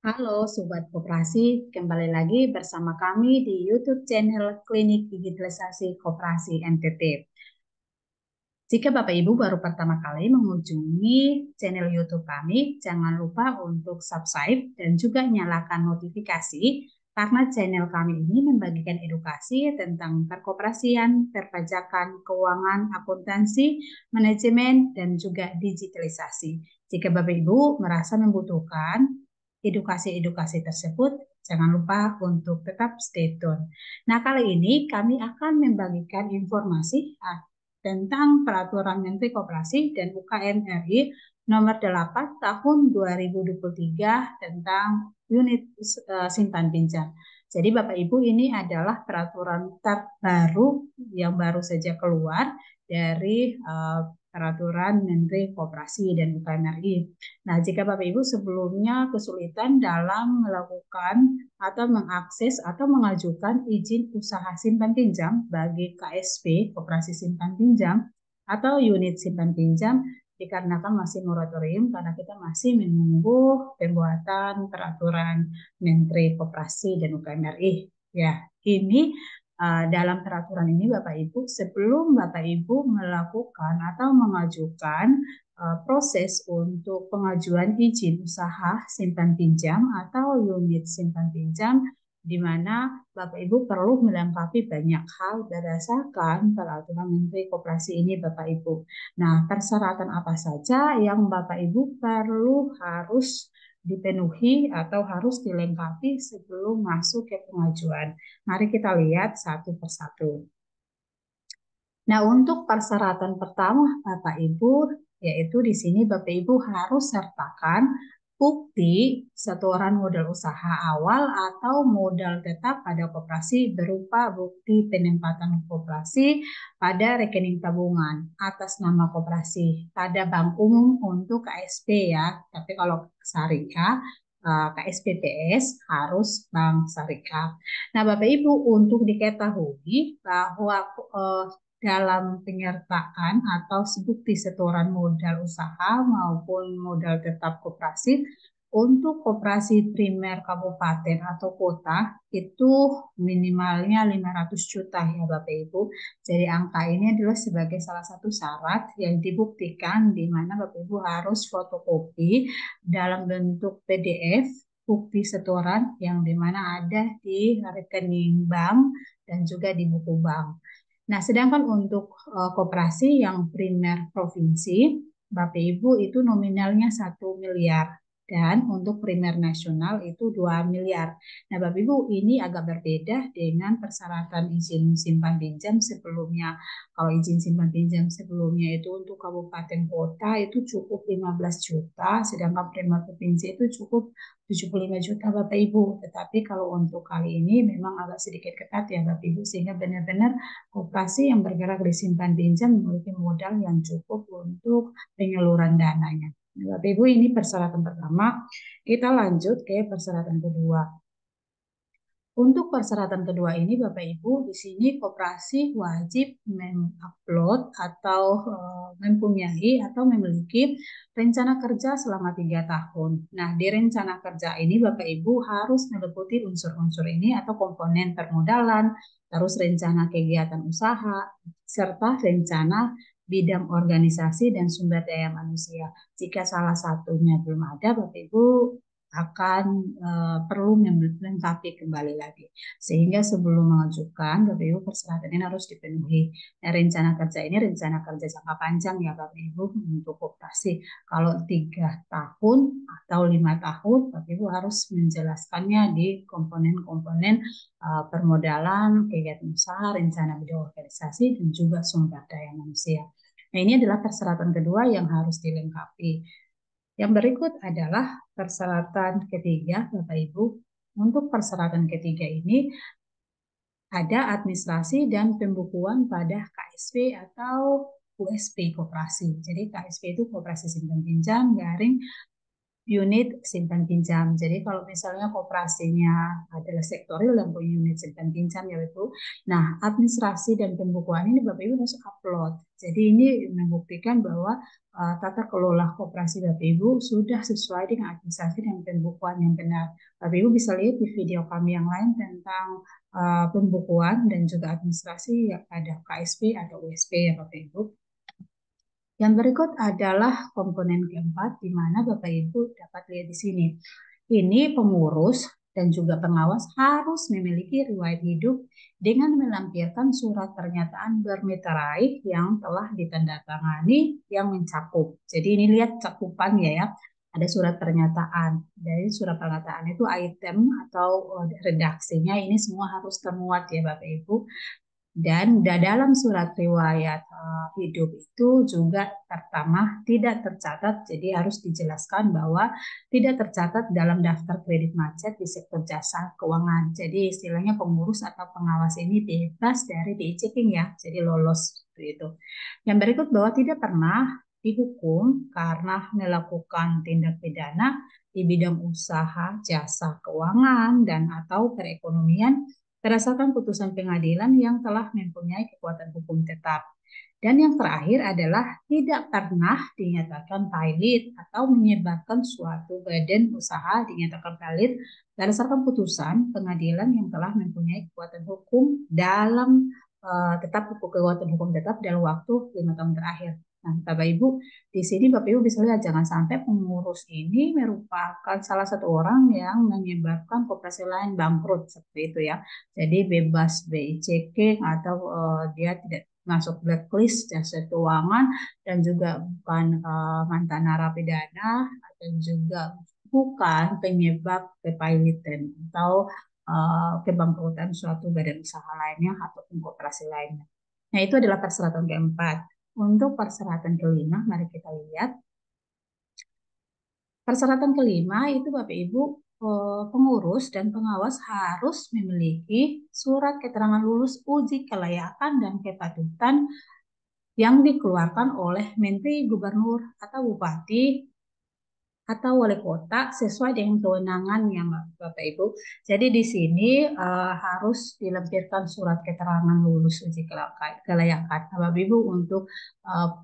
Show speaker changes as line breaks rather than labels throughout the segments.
Halo Sobat Koperasi, kembali lagi bersama kami di YouTube channel Klinik Digitalisasi Koperasi NTT. Jika Bapak Ibu baru pertama kali mengunjungi channel YouTube kami, jangan lupa untuk subscribe dan juga nyalakan notifikasi karena channel kami ini membagikan edukasi tentang perkoperasian, perpajakan, keuangan, akuntansi, manajemen, dan juga digitalisasi. Jika Bapak Ibu merasa membutuhkan edukasi-edukasi tersebut, jangan lupa untuk tetap stay tune. Nah, kali ini kami akan membagikan informasi tentang Peraturan Menteri Koperasi dan UKM RI Nomor 8 Tahun 2023 tentang unit simpan pinjam. Jadi Bapak Ibu, ini adalah peraturan terbaru yang baru saja keluar dari Peraturan Menteri Koperasi dan UKM RI. Nah, jika Bapak Ibu sebelumnya kesulitan dalam melakukan atau mengakses atau mengajukan izin usaha simpan pinjam bagi KSP, Koperasi Simpan Pinjam, atau unit simpan pinjam, dikarenakan masih moratorium karena kita masih menunggu pembuatan peraturan Menteri Koperasi dan UKM RI. Ya, ini dalam peraturan ini Bapak Ibu, sebelum Bapak Ibu melakukan atau mengajukan proses untuk pengajuan izin usaha simpan pinjam atau unit simpan pinjam, di mana Bapak Ibu perlu melengkapi banyak hal berdasarkan peraturan Menteri Koperasi ini Bapak Ibu. Nah, persyaratan apa saja yang Bapak Ibu perlu harus dipenuhi atau harus dilengkapi sebelum masuk ke pengajuan. Mari kita lihat satu persatu. Nah, untuk persyaratan pertama Bapak Ibu, yaitu di sini Bapak Ibu harus sertakan bukti setoran modal usaha awal atau modal tetap pada koperasi berupa bukti penempatan koperasi pada rekening tabungan atas nama koperasi pada bank umum untuk KSP ya. Tapi kalau syariah KSPTS harus bank syariah. Nah, Bapak Ibu, untuk diketahui bahwa dalam penyertaan atau bukti setoran modal usaha maupun modal tetap koperasi untuk koperasi primer kabupaten atau kota itu minimalnya 500 juta ya Bapak Ibu. Jadi angka ini adalah sebagai salah satu syarat yang dibuktikan di mana Bapak Ibu harus fotokopi dalam bentuk PDF bukti setoran yang dimana ada di rekening bank dan juga di buku bank. Nah, sedangkan untuk koperasi yang primer provinsi, Bapak Ibu itu nominalnya 1 miliar. Dan untuk primer nasional itu 2 miliar. Nah, Bapak Ibu ini agak berbeda dengan persyaratan izin simpan pinjam sebelumnya. Kalau izin simpan pinjam sebelumnya itu untuk kabupaten kota itu cukup 15 juta, sedangkan primer provinsi itu cukup 75 juta Bapak Ibu. Tetapi kalau untuk kali ini memang agak sedikit ketat ya Bapak Ibu, sehingga benar-benar koperasi yang bergerak di simpan pinjam memiliki modal yang cukup untuk penyaluran dananya. Nah, Bapak Ibu, ini persyaratan pertama. Kita lanjut ke persyaratan kedua. Untuk persyaratan kedua ini, Bapak Ibu, di sini koperasi wajib mengupload atau mempunyai atau memiliki rencana kerja selama 3 tahun. Nah, di rencana kerja ini, Bapak Ibu harus meliputi unsur-unsur ini atau komponen permodalan, terus rencana kegiatan usaha, serta rencana bidang organisasi dan sumber daya manusia. Jika salah satunya belum ada, Bapak Ibu akan perlu melengkapi kembali lagi. Sehingga sebelum mengajukan, Bapak Ibu persyaratan ini harus dipenuhi. Nah, rencana kerja ini rencana kerja jangka panjang ya Bapak Ibu untuk koperasi. Kalau 3 tahun atau 5 tahun, Bapak Ibu harus menjelaskannya di komponen-komponen permodalan, kegiatan usaha, rencana bidang organisasi, dan juga sumber daya manusia. Nah, ini adalah persyaratan kedua yang harus dilengkapi. Yang berikut adalah persyaratan ketiga, Bapak Ibu. Untuk persyaratan ketiga ini ada administrasi dan pembukuan pada KSP atau USP koperasi. Jadi KSP itu koperasi simpan pinjam garing unit simpan pinjam. Jadi kalau misalnya koperasinya adalah sektorial yang punya unit simpan pinjam ya Ibu. Nah, administrasi dan pembukuan ini Bapak Ibu harus upload. Jadi ini membuktikan bahwa tata kelola koperasi Bapak Ibu sudah sesuai dengan administrasi dan pembukuan yang benar. Bapak Ibu bisa lihat di video kami yang lain tentang pembukuan dan juga administrasi yang ada KSP atau USP ya Bapak Ibu. Yang berikut adalah komponen keempat, di mana Bapak Ibu dapat lihat di sini. Ini pengurus dan juga pengawas harus memiliki riwayat hidup dengan melampirkan surat pernyataan bermeterai yang telah ditandatangani yang mencakup. Jadi ini lihat cakupannya ya. Ada surat pernyataan. Dari surat pernyataan itu item atau redaksinya ini semua harus termuat ya Bapak Ibu. Dan dalam surat riwayat hidup itu juga pertama tidak tercatat, jadi harus dijelaskan bahwa tidak tercatat dalam daftar kredit macet di sektor jasa keuangan. Jadi istilahnya pengurus atau pengawas ini bebas dari BI checking ya, jadi lolos itu. Yang berikut bahwa tidak pernah dihukum karena melakukan tindak pidana di bidang usaha, jasa keuangan, dan atau perekonomian berdasarkan putusan pengadilan yang telah mempunyai kekuatan hukum tetap. Dan yang terakhir adalah tidak pernah dinyatakan valid atau menyebabkan suatu badan usaha dinyatakan valid berdasarkan putusan pengadilan yang telah mempunyai kekuatan hukum dalam kekuatan hukum tetap dalam waktu 5 tahun terakhir. Nah, Bapak Ibu, di sini Bapak Ibu bisa lihat jangan sampai pengurus ini merupakan salah satu orang yang menyebabkan koperasi lain bangkrut seperti itu ya. Jadi bebas BI checking atau dia tidak masuk blacklist jasa keuangan dan juga bukan mantan narapidana dan juga bukan penyebab kepailitan atau kebangkrutan suatu badan usaha lainnya ataupun koperasi lainnya. Nah, itu adalah persyaratan keempat. Untuk persyaratan kelima, mari kita lihat. Persyaratan kelima itu Bapak Ibu pengurus dan pengawas harus memiliki surat keterangan lulus uji kelayakan dan kepatutan yang dikeluarkan oleh Menteri, Gubernur, atau Bupati atau wali kota sesuai dengan kewenangannya Bapak Ibu. Jadi di sini harus dilampirkan surat keterangan lulus uji kelayakan. Nah, Bapak Ibu untuk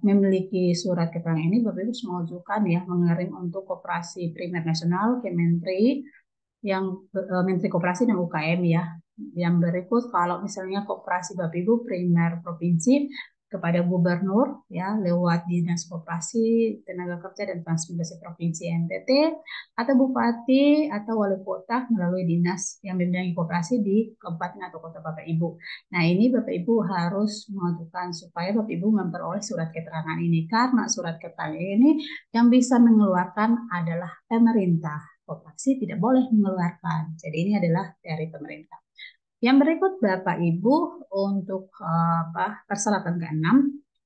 memiliki surat keterangan ini Bapak Ibu harus mengajukan ya mengirim untuk Koperasi Primer Nasional Kementri yang Menteri Koperasi dan UKM ya. Yang berikut kalau misalnya koperasi Bapak Ibu primer provinsi kepada gubernur ya lewat Dinas Koperasi Tenaga Kerja dan Transmigrasi Provinsi NTT atau bupati atau wali kota melalui dinas yang membidangi koperasi di kabupaten atau kota Bapak Ibu. Nah, ini Bapak Ibu harus mengajukan supaya Bapak Ibu memperoleh surat keterangan ini karena surat keterangan ini yang bisa mengeluarkan adalah pemerintah. Koperasi tidak boleh mengeluarkan. Jadi ini adalah dari pemerintah. Yang berikut Bapak Ibu untuk persyaratan ke-6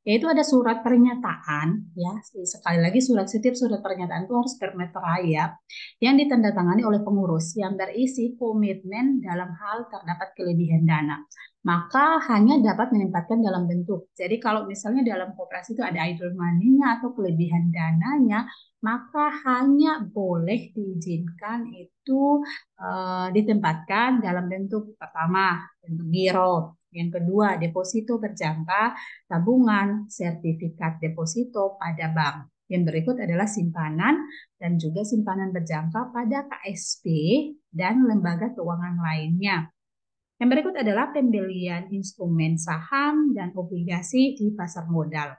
yaitu ada surat pernyataan ya. Sekali lagi setiap surat pernyataan itu harus bermeterai ya yang ditandatangani oleh pengurus yang berisi komitmen dalam hal terdapat kelebihan dana. Maka hanya dapat menempatkan dalam bentuk. Jadi kalau misalnya dalam koperasi itu ada idle money-nya atau kelebihan dananya, maka hanya boleh diizinkan itu ditempatkan dalam bentuk pertama, bentuk giro. Yang kedua, deposito berjangka, tabungan, sertifikat deposito pada bank. Yang berikut adalah simpanan dan juga simpanan berjangka pada KSP dan lembaga keuangan lainnya. Yang berikut adalah pembelian instrumen saham dan obligasi di pasar modal.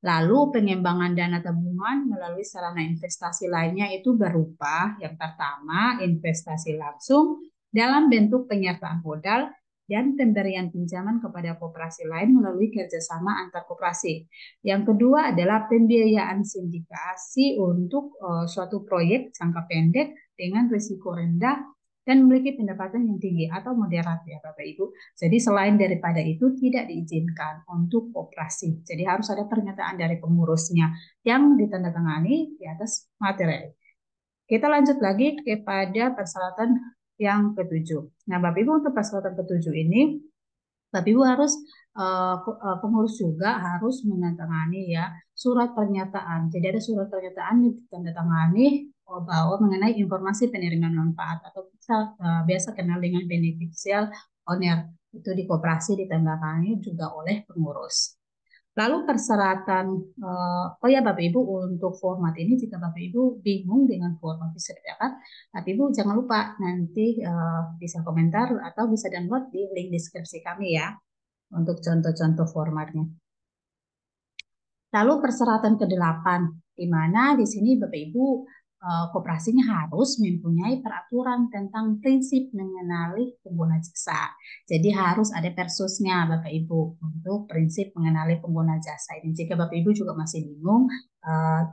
Lalu pengembangan dana tabungan melalui sarana investasi lainnya itu berupa yang pertama investasi langsung dalam bentuk penyertaan modal dan pemberian pinjaman kepada koperasi lain melalui kerjasama antar koperasi. Yang kedua adalah pembiayaan sindikasi untuk suatu proyek jangka pendek dengan risiko rendah dan memiliki pendapatan yang tinggi atau moderat ya Bapak Ibu. Jadi selain daripada itu tidak diizinkan untuk koperasi. Jadi harus ada pernyataan dari pengurusnya yang ditandatangani di atas materi. Kita lanjut lagi kepada persyaratan yang ketujuh. Nah Bapak Ibu untuk persyaratan ketujuh ini Bapak Ibu harus pengurus juga harus menandatangani ya surat pernyataan. Jadi ada surat pernyataan yang ditandatangani bahwa mengenai informasi penerimaan manfaat atau kita biasa kenal dengan beneficial owner itu di koperasi ditandatangani juga oleh pengurus. Lalu persyaratan, oh ya Bapak Ibu untuk format ini jika Bapak Ibu bingung dengan format seperti apa, Bapak Ibu jangan lupa nanti bisa komentar atau bisa download di link deskripsi kami ya untuk contoh-contoh formatnya. Lalu persyaratan ke-8, di mana di sini Bapak Ibu koperasinya harus mempunyai peraturan tentang prinsip mengenali pengguna jasa. Jadi harus ada persusnya Bapak Ibu untuk prinsip mengenali pengguna jasa ini. Jika Bapak Ibu juga masih bingung,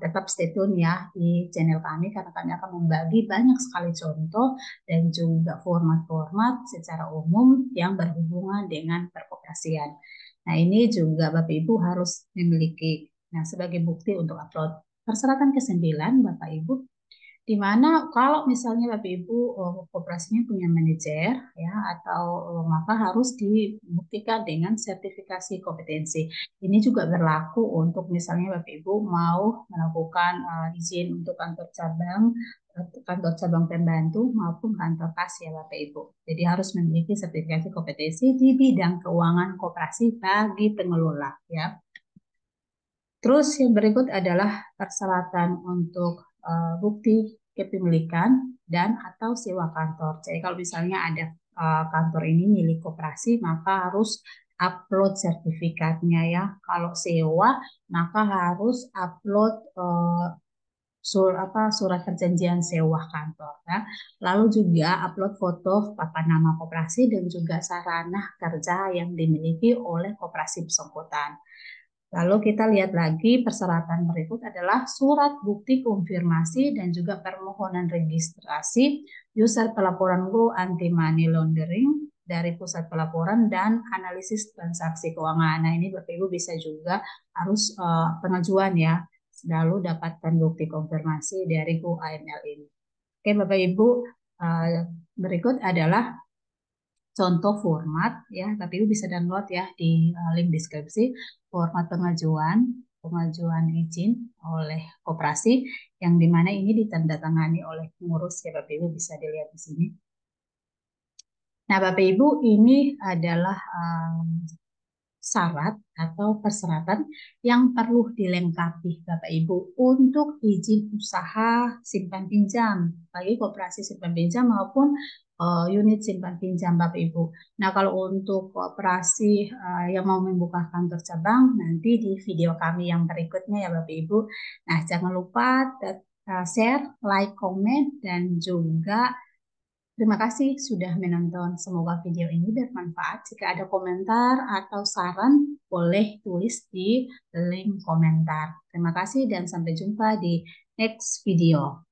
tetap stay tune ya di channel kami karena kami akan membagi banyak sekali contoh dan juga format-format secara umum yang berhubungan dengan perkoperasian. Nah, ini juga Bapak Ibu harus memiliki. Nah, sebagai bukti untuk upload. Persyaratan ke-9, Bapak Ibu, di mana kalau misalnya Bapak Ibu koperasinya punya manajer ya atau maka harus dibuktikan dengan sertifikasi kompetensi. Ini juga berlaku untuk misalnya Bapak Ibu mau melakukan izin untuk kantor cabang pembantu maupun kantor kas ya Bapak Ibu. Jadi harus memiliki sertifikasi kompetensi di bidang keuangan koperasi bagi pengelola ya. Terus yang berikut adalah persyaratan untuk bukti kepemilikan dan atau sewa kantor. Jadi kalau misalnya ada kantor ini milik koperasi, maka harus upload sertifikatnya ya. Kalau sewa, maka harus upload surat perjanjian sewa kantor ya. Lalu juga upload foto papan nama koperasi dan juga sarana kerja yang dimiliki oleh koperasi bersangkutan. Lalu kita lihat lagi persyaratan berikut adalah surat bukti konfirmasi dan juga permohonan registrasi user pelaporan Go anti money laundering dari pusat pelaporan dan analisis transaksi keuangan. Nah, ini Bapak Ibu bisa juga harus pengajuan ya, selalu dapatkan bukti konfirmasi dari Go AML ini. Oke, Bapak Ibu, berikut adalah contoh format ya, tapi Ibu bisa download ya di link deskripsi format pengajuan izin oleh koperasi yang dimana ini ditandatangani oleh pengurus ya Bapak Ibu bisa dilihat di sini. Nah Bapak Ibu ini adalah syarat atau persyaratan yang perlu dilengkapi Bapak Ibu untuk izin usaha simpan pinjam bagi koperasi simpan pinjam maupun unit simpan pinjam Bapak Ibu. Nah kalau untuk koperasi yang mau membuka kantor cabang nanti di video kami yang berikutnya ya Bapak Ibu. Nah jangan lupa share, like, komen dan juga terima kasih sudah menonton. Semoga video ini bermanfaat. Jika ada komentar atau saran, boleh tulis di link komentar. Terima kasih dan sampai jumpa di next video.